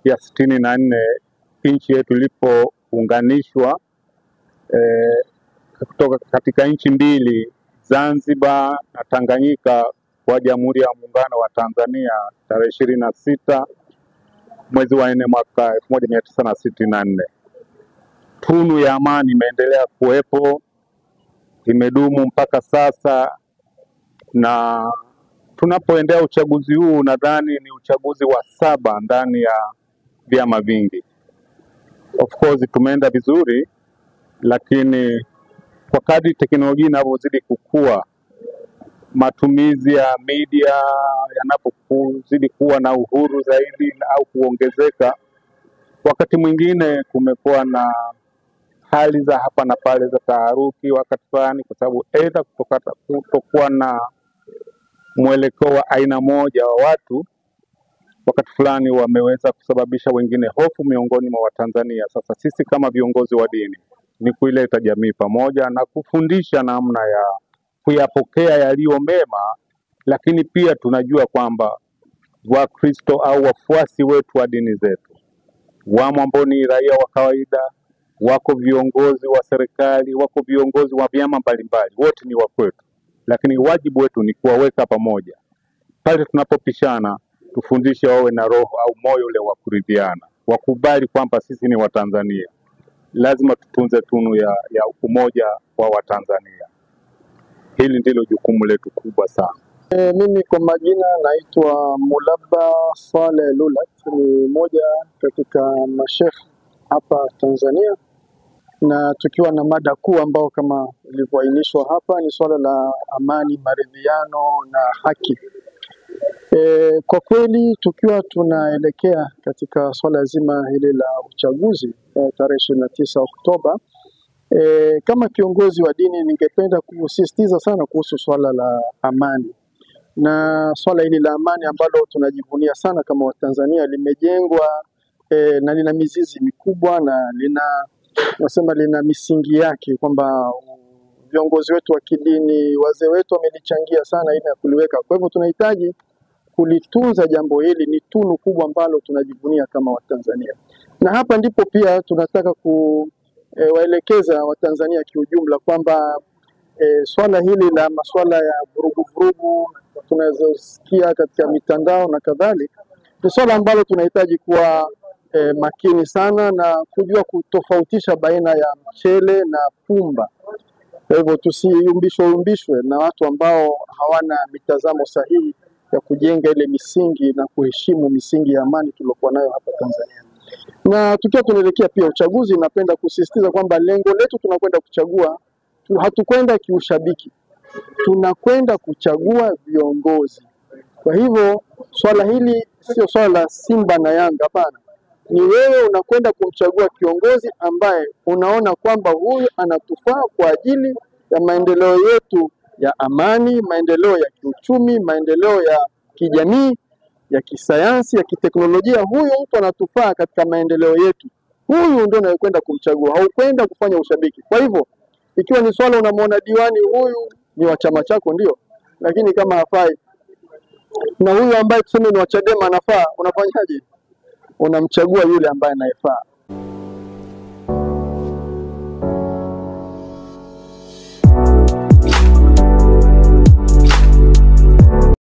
ya 64 nchi yetu ilipounganishwa kutoka katika nchi mbili, Zanzibar na Tanganyika, kwa Jamhuri ya Muungano wa Tanzania tarehe 26 mwezi wa 4 mwaka 1964. Tunu ya amani imeendelea kuwepo, imedumu mpaka sasa, na tunapoendea uchaguzi huu nadhani ni uchaguzi wa 7 ndani ya vyama vingi. Of course tumeenda vizuri, lakini kwa kadri teknolojia inavyozidi kukua, matumizi ya media yanapozidi kuwa na uhuru zaidi au kuongezeka, wakati mwingine kumekuwa na hali za hapa na pale za taharuki wakati fulani, kwa sababu aidha kutokuwa na mwelekeo wa aina moja wa watu wakati fulani wameweza kusababisha wengine hofu miongoni mwa Watanzania. Sasa sisi kama viongozi wa dini ni kuileta jamii pamoja na kufundisha namna ya kuyapokea yaliyo mema, lakini pia tunajua kwamba Wakristo au wafuasi wetu wa dini zetu wamo ambao ni raia wa kawaida, wako viongozi wa serikali, wako viongozi wa vyama mbalimbali, wote ni wa kwetu, lakini wajibu wetu ni kuwaweka pamoja. Pale tunapopishana tufundishe wawe na roho au moyo ule wa kuridhiana, wakubali kwamba sisi ni Watanzania. Lazima tutunze tunu ya umoja wa Watanzania. Hili ndilo jukumu letu kubwa sana. Mimi kwa majina naitwa Mulaba Saleh Lulat, ni moja katika masheikh hapa Tanzania, na tukiwa na mada kuu ambao kama ilivyoainishwa hapa ni swala la amani, maridhiano na haki. Kwa kweli tukiwa tunaelekea katika swala zima hili la uchaguzi tarehe 29 Oktoba, kama kiongozi wa dini ningependa kusisitiza sana kuhusu swala la amani. Na swala hili la amani ambalo tunajivunia sana kama Watanzania limejengwa na lina mizizi mikubwa na lina misingi yake, kwamba viongozi wetu wa kidini, wazee wetu wamelichangia sana ili kuliweka. Kwa hivyo tunahitaji kulitunza jambo hili, ni tunu kubwa ambalo tunajivunia kama Watanzania. Na hapa ndipo pia tunataka kuwaelekeza Watanzania kiujumla kwamba swala hili la masuala ya vurugu tunazosikia katika mitandao na kadhalika ni swala ambalo tunahitaji kuwa makini sana na kujua kutofautisha baina ya mchele na pumba. Kwa hivyo tusiyumbishwe na watu ambao hawana mitazamo sahihi ya kujenga ile misingi na kuheshimu misingi ya amani tuliyokuwa nayo hapa Tanzania. Na tukiwa tunaelekea pia uchaguzi, napenda kusisitiza kwamba lengo letu tunakwenda kuchagua, hatukwenda kiushabiki, tunakwenda kuchagua viongozi. Kwa hivyo swala hili sio swala la Simba na Yanga, hapana. Ni wewe unakwenda kumchagua kiongozi ambaye unaona kwamba huyu anatufaa kwa ajili ya maendeleo yetu ya amani, maendeleo ya kiuchumi, maendeleo ya kijamii, ya kisayansi, ya kiteknolojia. Huyu mtu anatufaa katika maendeleo yetu. Huyu ndio unayekwenda kumchagua, haukwenda kufanya ushabiki. Kwa hivyo ikiwa ni swala unamwona diwani huyu ni wa chama chako ndio, lakini kama hafai na huyu ambaye tuseme ni wa Chadema anafaa, unafanyaje? Unamchagua yule ambaye anayefaa.